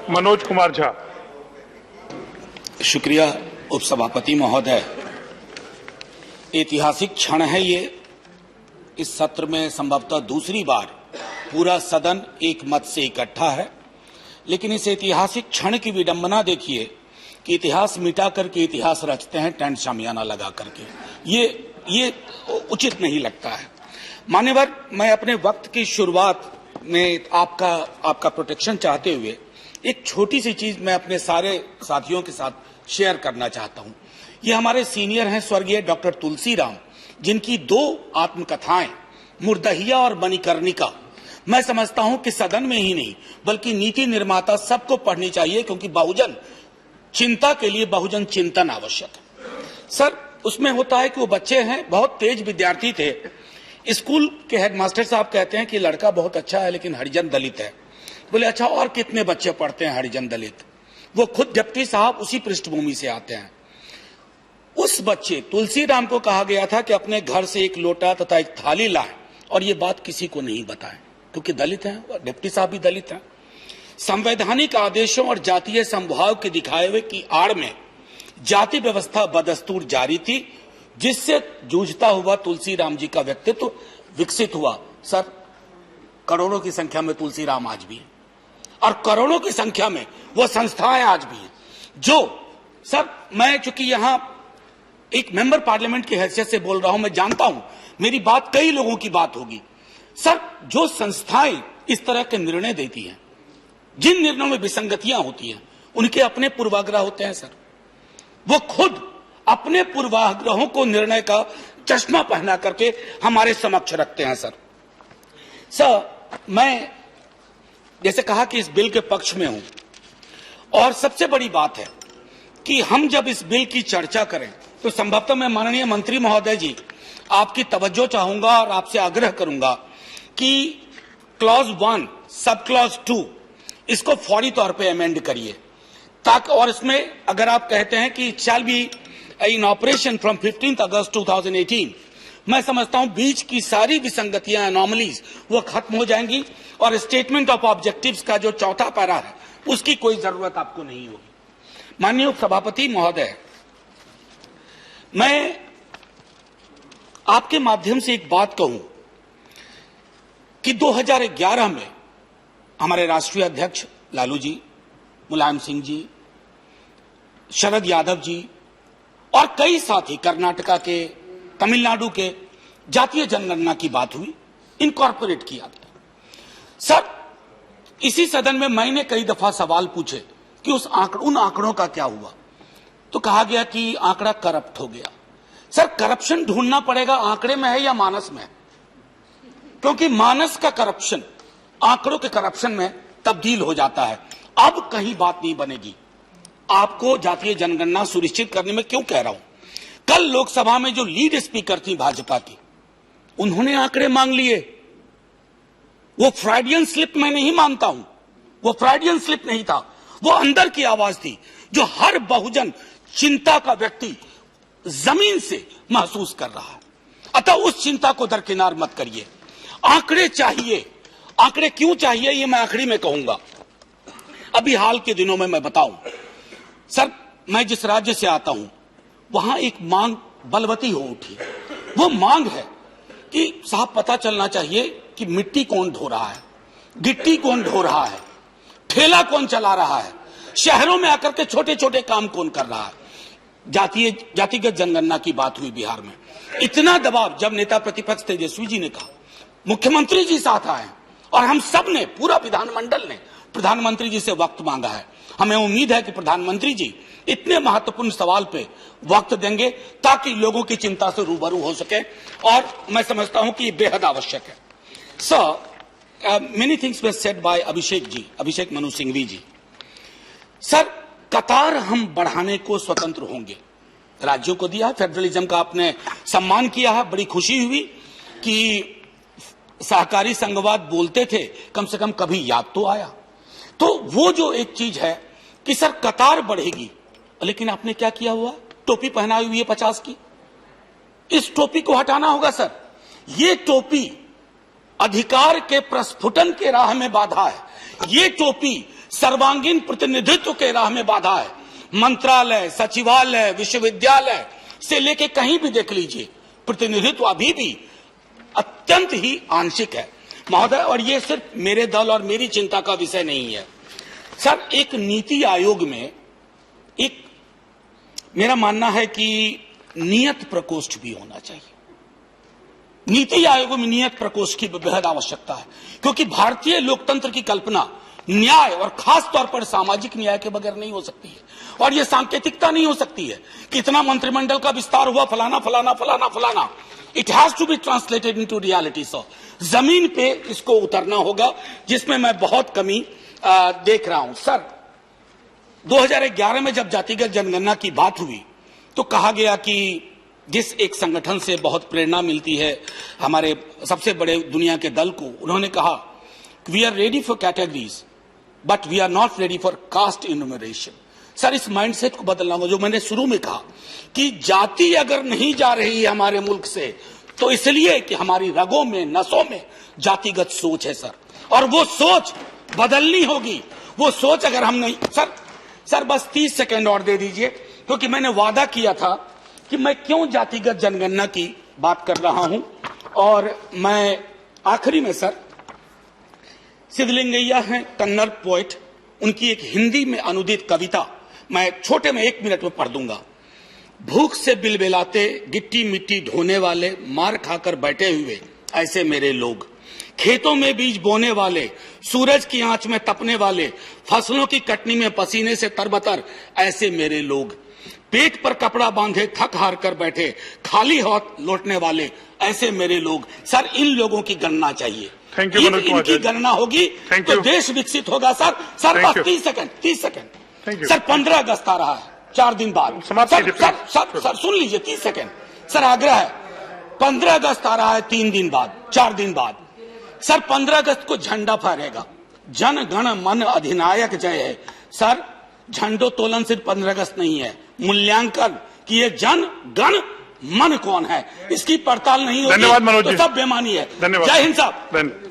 मनोज कुमार झा। शुक्रिया उपसभापति महोदय। ऐतिहासिक क्षण है ये। इस सत्र में संभवतः दूसरी बार पूरा सदन एक मत से इकट्ठा है, लेकिन इस ऐतिहासिक क्षण की विडंबना देखिए कि इतिहास मिटा करके इतिहास रचते हैं टेंट शामियाना लगा करके। ये उचित नहीं लगता है। मान्यवर, मैं अपने वक्त की शुरुआत में आपका प्रोटेक्शन चाहते हुए एक छोटी सी चीज मैं अपने सारे साथियों के साथ शेयर करना चाहता हूं। ये हमारे सीनियर हैं स्वर्गीय डॉक्टर तुलसीराम, जिनकी 2 आत्मकथाएं मुर्दहिया और मणिकर्णिका मैं समझता हूं कि सदन में ही नहीं बल्कि नीति निर्माता सबको पढ़नी चाहिए, क्योंकि बहुजन चिंता के लिए बहुजन चिंतन आवश्यक है। सर, उसमें होता है कि वो बच्चे हैं, बहुत तेज विद्यार्थी थे। स्कूल के हेडमास्टर साहब कहते हैं कि लड़का बहुत अच्छा है लेकिन हरिजन दलित है। बोले अच्छा, और कितने बच्चे पढ़ते हैं हरिजन दलित? वो खुद डिप्टी साहब उसी पृष्ठभूमि से आते हैं। उस बच्चे तुलसीराम को कहा गया था कि अपने घर से एक लोटा तथा एक थाली लाए और ये बात किसी को नहीं बताएं, क्योंकि दलित हैं और डिप्टी साहब भी दलित हैं। संवैधानिक आदेशों और जातीय संभाव के दिखाए हुए की आड़ में जाति व्यवस्था बदस्तूर जारी थी, जिससे जूझता हुआ तुलसीराम जी का व्यक्तित्व विकसित हुआ। सर, करोड़ों की संख्या में तुलसीराम आज भी है और करोड़ों की संख्या में वो संस्थाएं आज भी हैं जो, सर, मैं चूंकि यहां एक मेंबर पार्लियामेंट की हैसियत से बोल रहा हूं, मैं जानता हूं मेरी बात कई लोगों की बात होगी। सर, जो संस्थाएं इस तरह के निर्णय देती हैं, जिन निर्णयों में विसंगतियां होती हैं, उनके अपने पूर्वाग्रह होते हैं। सर, वो खुद अपने पूर्वाग्रहों को निर्णय का चश्मा पहना करके हमारे समक्ष रखते हैं। सर, मैं जैसे कहा कि इस बिल के पक्ष में हूं, और सबसे बड़ी बात है कि हम जब इस बिल की चर्चा करें तो संभवतः मैं माननीय मंत्री महोदय जी आपकी तवज्जो चाहूंगा और आपसे आग्रह करूंगा कि क्लॉज 1 सब क्लॉज 2 इसको फौरी तौर पे अमेंड करिए, ताकि, और इसमें अगर आप कहते हैं कि shall be in operation from 15 अगस्त 2018, मैं समझता हूं बीच की सारी विसंगतियां, एनॉमलीज वो खत्म हो जाएंगी और स्टेटमेंट ऑफ ऑब्जेक्टिव्स का जो चौथा पैरा है उसकी कोई जरूरत आपको नहीं होगी। माननीय उपसभापति महोदय, मैं आपके माध्यम से एक बात कहूं कि 2011 में हमारे राष्ट्रीय अध्यक्ष लालू जी, मुलायम सिंह जी, शरद यादव जी और कई साथी कर्नाटका के, तमिलनाडु के जातीय जनगणना की बात हुई, इनकॉर्पोरेट किया गया। सर, इसी सदन में मैंने कई दफा सवाल पूछे कि उन आंकड़ों का क्या हुआ, तो कहा गया कि आंकड़ा करप्ट हो गया। सर, करप्शन ढूंढना पड़ेगा आंकड़े में है या मानस में है, क्योंकि मानस का करप्शन आंकड़ों के करप्शन में तब्दील हो जाता है। अब कहीं बात नहीं बनेगी। आपको जातीय जनगणना सुनिश्चित करने में क्यों कह रहा हूं, कल लोकसभा में जो लीड स्पीकर थी भाजपा की, उन्होंने आंकड़े मांग लिए। वो फ्राइडियन स्लिप मैं नहीं मानता हूं, वो फ्राइडियन स्लिप नहीं था, वो अंदर की आवाज थी जो हर बहुजन चिंता का व्यक्ति जमीन से महसूस कर रहा है। अतः उस चिंता को दरकिनार मत करिए। आंकड़े चाहिए। आंकड़े क्यों चाहिए ये मैं आखिरी में कहूंगा। अभी हाल के दिनों में मैं बताऊं, सर, मैं जिस राज्य से आता हूं वहां एक मांग बलवती हो उठी। वो मांग है कि साहब पता चलना चाहिए कि मिट्टी कौन ढो रहा है, गिट्टी कौन ढो रहा है, ठेला कौन चला रहा है, शहरों में आकर के छोटे छोटे काम कौन कर रहा है। जातिगत जनगणना की बात हुई बिहार में, इतना दबाव जब नेता प्रतिपक्ष तेजस्वी जी ने कहा, मुख्यमंत्री जी साथ आए और हम सब ने, पूरा विधानमंडल ने प्रधानमंत्री जी से वक्त मांगा है। हमें उम्मीद है कि प्रधानमंत्री जी इतने महत्वपूर्ण सवाल पे वक्त देंगे ताकि लोगों की चिंता से रूबरू हो सके, और मैं समझता हूं कि ये बेहद आवश्यक है। Sir, many things were said by Abhishek Manu Singhvi ji. Sir, कतार हम बढ़ाने को स्वतंत्र होंगे, राज्यों को दिया है, फेडरलिज्म का आपने सम्मान किया है, बड़ी खुशी हुई कि सहकारी संघवाद बोलते थे, कम से कम कभी याद तो आया। तो वो जो एक चीज है कि सर कतार बढ़ेगी, लेकिन आपने क्या किया हुआ, टोपी पहनाई हुई है 50 की, इस टोपी को हटाना होगा। सर, ये टोपी अधिकार के प्रस्फुटन के राह में बाधा है। ये टोपी सर्वांगीण प्रतिनिधित्व के राह में बाधा है। मंत्रालय, सचिवालय, विश्वविद्यालय से लेके कहीं भी देख लीजिए, प्रतिनिधित्व अभी भी अत्यंत ही आंशिक है महोदय। और ये सिर्फ मेरे दल और मेरी चिंता का विषय नहीं है सर। एक नीति आयोग में एक मेरा मानना है कि नियत प्रकोष्ठ भी होना चाहिए। नीति आयोग में नियत प्रकोष्ठ की बेहद आवश्यकता है, क्योंकि भारतीय लोकतंत्र की कल्पना न्याय और खास तौर पर सामाजिक न्याय के बगैर नहीं हो सकती है। और यह सांकेतिकता नहीं हो सकती है कि इतना मंत्रिमंडल का विस्तार हुआ, फलाना फलाना फलाना फलाना। It has to be translated into reality. So जमीन पे इसको उतरना होगा, जिसमें मैं बहुत कमी देख रहा हूं सर। 2011 में जब जातिगत जनगणना की बात हुई तो कहा गया कि जिस एक संगठन से बहुत प्रेरणा मिलती है, हमारे सबसे बड़े दुनिया के दल को, उन्होंने कहा we are ready for categories but we are not ready for caste enumeration. Sir, इस माइंडसेट को बदलना होगा। जो मैंने शुरू में कहा कि जाति अगर नहीं जा रही है हमारे मुल्क से, तो इसलिए कि हमारी रगों में, नसों में जातिगत सोच है सर, और वो सोच बदलनी होगी। वो सोच अगर हम नहीं सर बस 30 सेकेंड और दे दीजिए, क्योंकि मैंने वादा किया था कि मैं क्यों जातिगत जनगणना की बात कर रहा हूं। और मैं आखिरी में सर, सिद्धलिंगैया हैं कन्नड़ पोएट, उनकी एक हिंदी में अनुदित कविता मैं छोटे में 1 मिनट में पढ़ दूंगा। भूख से बिलबिलाते, गिट्टी मिट्टी ढोने वाले, मार खाकर बैठे हुए ऐसे मेरे लोग, खेतों में बीज बोने वाले, सूरज की आंच में तपने वाले, फसलों की कटनी में पसीने से तरबतर ऐसे मेरे लोग, पेट पर कपड़ा बांधे थक हार कर बैठे, खाली हाथ लौटने वाले ऐसे मेरे लोग। सर, इन लोगों की गणना चाहिए। इनकी गणना होगी तो देश विकसित होगा सर। बस 30 सेकंड सर। 15 अगस्त आ रहा है 4 दिन बाद। सर सुन लीजिए, 30 सेकंड सर, आग्रह है। 15 अगस्त आ रहा है 3 दिन बाद, 4 दिन बाद सर। 15 अगस्त को झंडा फहरेगा, जन गण मन अधिनायक जय है। सर, झंडोत्तोलन सिर्फ 15 अगस्त नहीं है, मूल्यांकन कि ये जन गण मन कौन है, इसकी पड़ताल नहीं होगी तो सब बेमानी है। जय हिंद साहब।